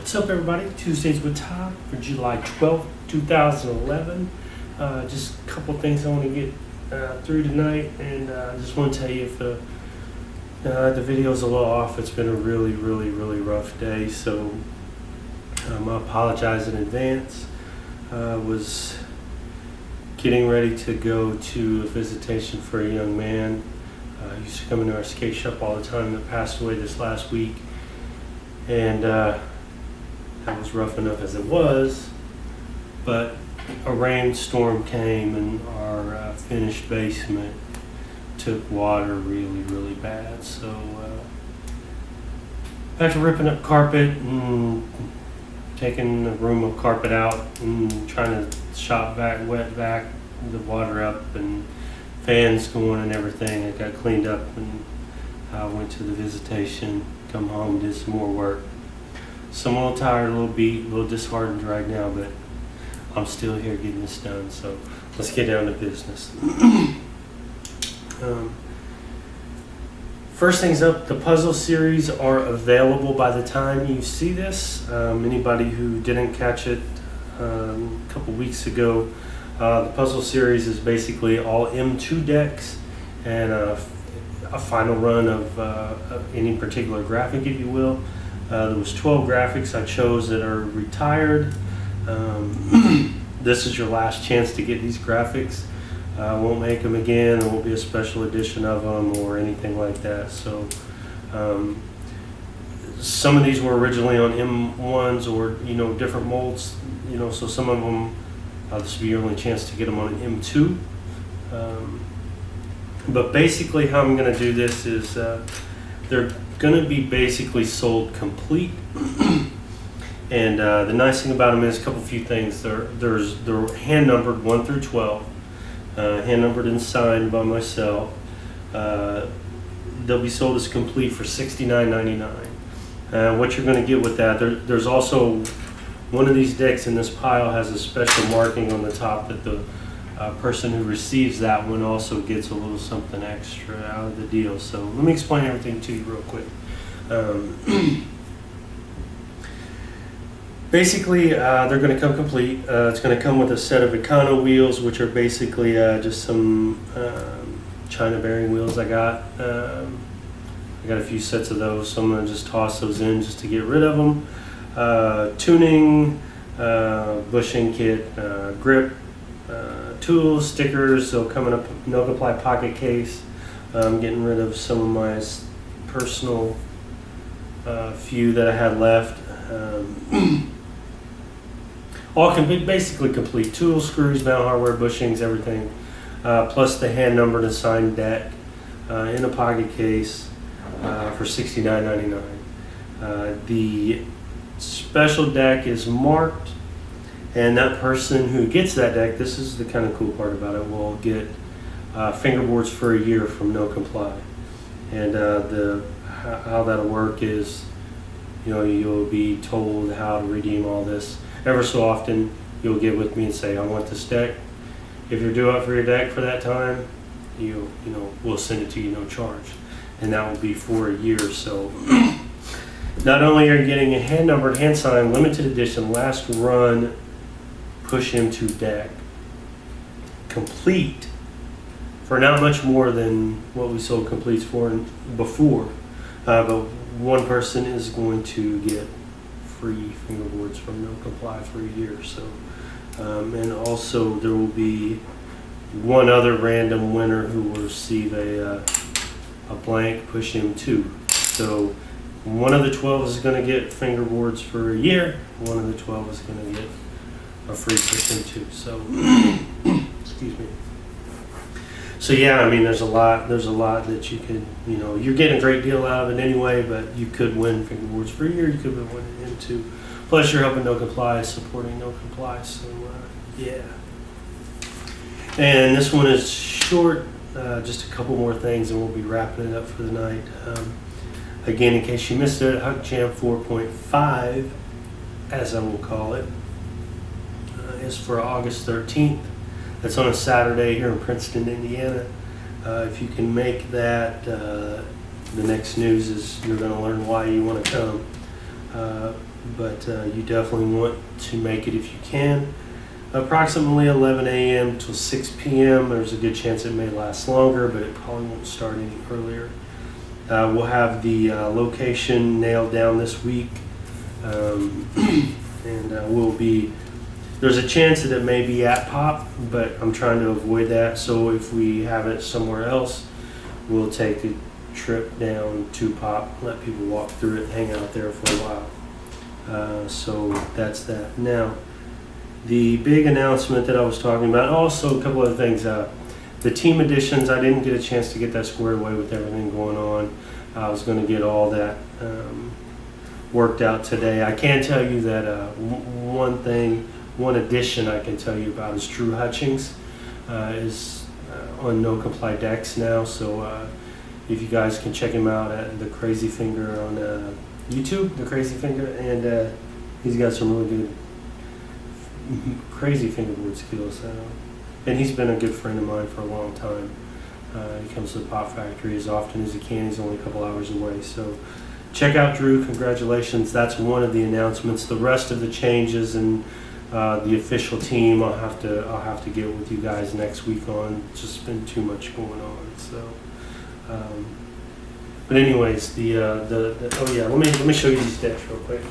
What's up, everybody? Tuesdays with Todd for July 12th, 2011. Just a couple things I want to get through tonight, and I just want to tell you if the video's a little off. It's been a really rough day, so I apologize in advance. Was getting ready to go to a visitation for a young man. He used to come into our skate shop all the time that passed away this last week, and that was rough enough as it was, but a rainstorm came and our finished basement took water really bad. So after ripping up carpet and taking the room of carpet out and trying to wet back the water up and fans going and everything, it got cleaned up, and I went to the visitation, come home, did some more work. So I'm a little tired, a little beat, a little disheartened right now, but I'm still here getting this done. So let's get down to business. First things up, the puzzle series are available by the time you see this. Anybody who didn't catch it a couple weeks ago, the puzzle series is basically all M2 decks and a final run of any particular graphic, if you will. There was 12 graphics I chose that are retired. This is your last chance to get these graphics. I won't make them again. There won't be a special edition of them or anything like that. So some of these were originally on M1s or different molds. So some of them this will be your only chance to get them on an M2. But basically, how I'm going to do this is they're going to be basically sold complete. And the nice thing about them is a few things. They're hand numbered 1 through 12, hand numbered and signed by myself. They'll be sold as complete for $69.99. What you're going to get with that, there's also one of these decks in this pile has a special marking on the top that the person who receives that one also gets a little something extra out of the deal. So let me explain everything to you real quick. Basically, they're going to come complete. It's going to come with a set of Econo wheels, which are basically just some China bearing wheels I got. I got a few sets of those, so I'm going to just toss those in just to get rid of them. Tuning, bushing kit, grip, tools, stickers. They'll come in a no-comply pocket case. I'm getting rid of some of my personal few that I had left. All can be basically complete. Tools, screws, mount hardware, bushings, everything. Plus the hand numbered and signed deck in a pocket case for $69.99. The special deck is marked, and that person who gets that deck, this is the kind of cool part about it, will get fingerboards for a year from No Comply. And how that'll work is, you'll be told how to redeem all this. Ever so often, you'll get with me and say, I want this deck. If you're due out for your deck for that time, we'll send it to you no charge. And that will be for a year. So not only are you getting a hand numbered, hand signed, limited edition, last run push M2 deck, complete for not much more than what we sold completes for before. But one person is going to get free fingerboards from No Comply for a year. So, and also there will be one other random winner who will receive a blank push M2. So one of the 12 is going to get fingerboards for a year. One of the 12 is going to get a free push M2. So, excuse me. So yeah, I mean, there's a lot that you could, you're getting a great deal out of it anyway, but you could win fingerboards for a year, you could win into. Plus you're helping No Comply, supporting No Comply, so yeah. And this one is short, just a couple more things and we'll be wrapping it up for the night. Again, in case you missed it, Huck Jam 4.5, as I will call it, is for August 13th. That's on a Saturday here in Princeton, Indiana. If you can make that, the next news is you're going to learn why you want to come. but you definitely want to make it if you can. Approximately 11 a.m. till 6 p.m. There's a good chance it may last longer, but it probably won't start any earlier. We'll have the location nailed down this week, and there's a chance that it may be at Pop, but I'm trying to avoid that. So if we have it somewhere else, we'll take a trip down to Pop, let people walk through it, hang out there for a while. So that's that. Now, the big announcement that I was talking about, also a couple other things. The team editions, I didn't get a chance to get that squared away with everything going on. I was going to get all that worked out today. I can tell you that one addition I can tell you about is Drew Hutchings is on No Comply Decks now. So if you guys can check him out at the Crazy Finger on YouTube, the Crazy Finger, and he's got some really good crazy fingerboard skills. And he's been a good friend of mine for a long time. He comes to the Pop Factory as often as he can. He's only a couple hours away. So check out Drew. Congratulations. That's one of the announcements. The rest of the changes and the official team, I'll have to get with you guys next week on. It's just been too much going on. So, but anyways, oh yeah, let me show you these decks real quick.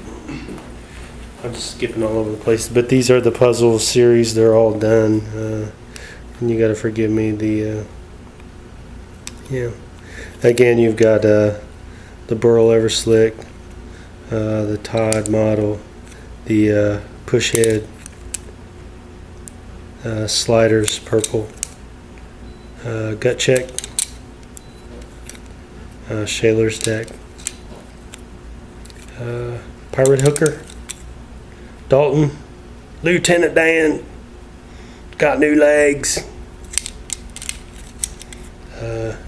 I'm just skipping all over the place, but these are the puzzle series. They're all done, and you got to forgive me. Again, you've got the Burl Everslick, the Todd model, the push head, sliders, purple, gut check, Shaler's deck, pirate hooker, Dalton, Lieutenant Dan, got new legs,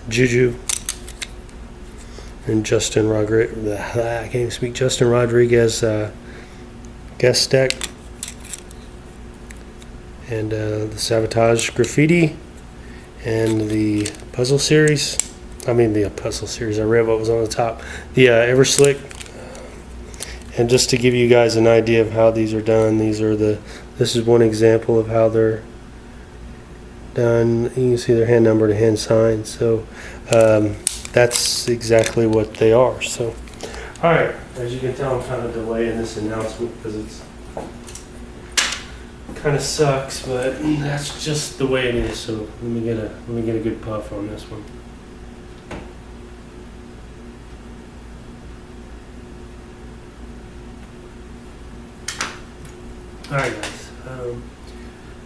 Juju, and Justin Rodriguez. I can't even speak. Justin Rodriguez guest deck, and the Sabotage Graffiti, and the puzzle series. I mean the puzzle series. I read what was on the top. The Everslick. And just to give you guys an idea of how these are done, this is one example of how they're done. You can see their hand numbered and hand signed. So that's exactly what they are. So, all right, as you can tell, I'm kind of delaying this announcement because it's kind of sucks, but that's just the way it is. So let me get a good puff on this one. Alright guys,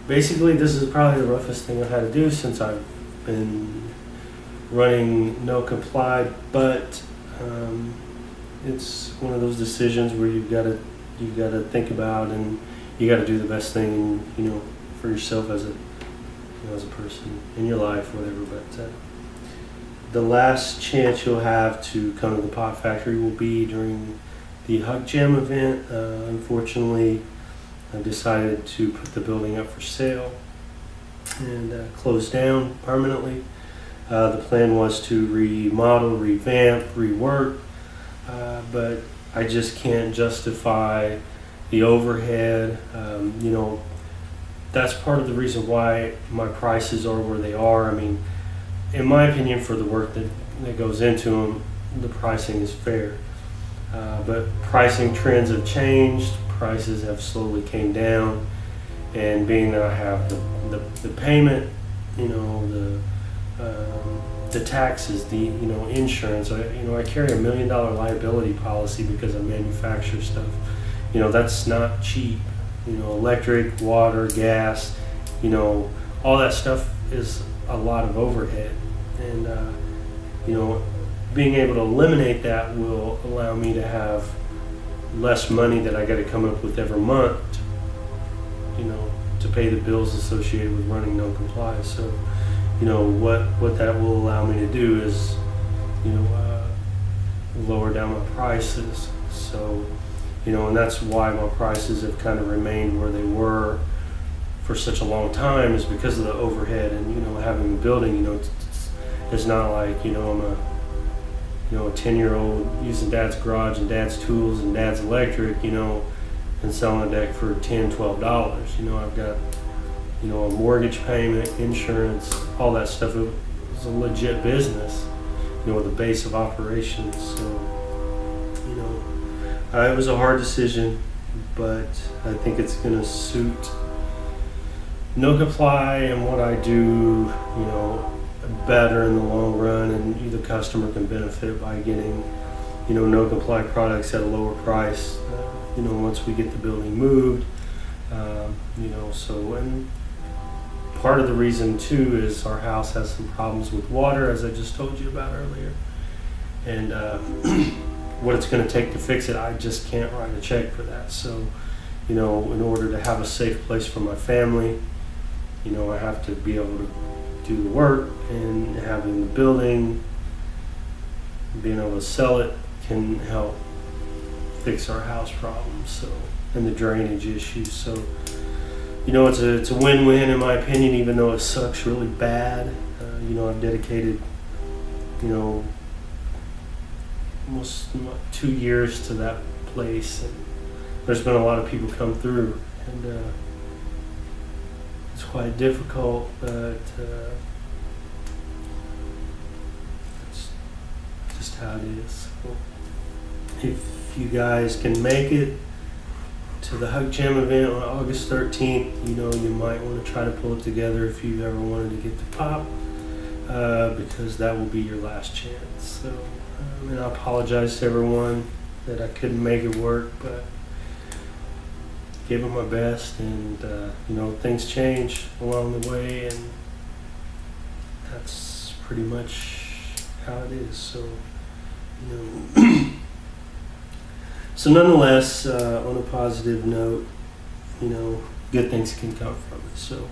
basically this is probably the roughest thing I've had to do since I've been running No Comply, but it's one of those decisions where you've got to think about, and you got to do the best thing, for yourself as a person in your life, whatever. But the last chance you'll have to come to the Pop Factory will be during the Hug Jam event. Unfortunately, I decided to put the building up for sale and close down permanently. The plan was to remodel, revamp, rework, but I just can't justify the overhead. That's part of the reason why my prices are where they are. I mean, in my opinion, for the work that goes into them, the pricing is fair. But pricing trends have changed. Prices have slowly came down, and being that I have the payment, the taxes, the insurance. I carry $1 million liability policy because I manufacture stuff. That's not cheap. Electric, water, gas, all that stuff is a lot of overhead, and being able to eliminate that will allow me to have less money that I got to come up with every month, to pay the bills associated with running No Comply. So, what that will allow me to do is, lower down my prices. So, and that's why my prices have kind of remained where they were for such a long time, is because of the overhead and, having the building. It's not like, I'm a you know, a 10-year-old using dad's garage and dad's tools and dad's electric, you know, and selling a deck for $10, $12. You know, I've got, you know, a mortgage payment, insurance, all that stuff. It was a legit business, you know, with a base of operations. So, you know, it was a hard decision, but I think it's going to suit No Comply and what I do, you know, better in the long run, and the customer can benefit by getting, you know, No Comply products at a lower price, you know, once we get the building moved, you know. So, and part of the reason too is our house has some problems with water, as I just told you about earlier, and what it's going to take to fix it, I just can't write a check for that. So, you know, in order to have a safe place for my family, you know, I have to be able to do the work, and having the building, being able to sell it, can help fix our house problems, so, and the drainage issues. So, you know, it's a win-win in my opinion, even though it sucks really bad. You know, I've dedicated, you know, almost 2 years to that place, and there's been a lot of people come through, and it's quite difficult, but it's just how it is. So if you guys can make it to the Hug Jam event on August 13th, you know, you might want to try to pull it together if you've ever wanted to get to Pop, because that will be your last chance. So, and I apologize to everyone that I couldn't make it work, but gave it my best, and you know, things change along the way, and that's pretty much how it is. So, you know, so nonetheless, on a positive note, you know, good things can come from it. So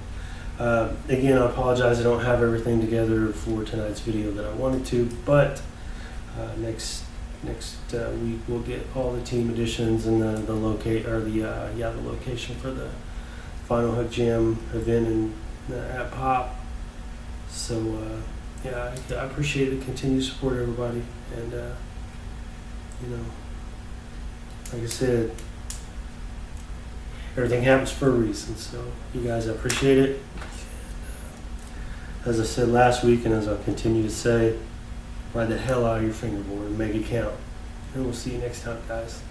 again, I apologize I don't have everything together for tonight's video that I wanted to, but next week we'll get all the team additions and the location for the final Hug Jam event in at Pop. So yeah, I appreciate the continued support, everybody, and you know, like I said, everything happens for a reason. So you guys, I appreciate it. As I said last week, and as I'll continue to say, ride the hell out of your fingerboard and make it count. And we'll see you next time, guys.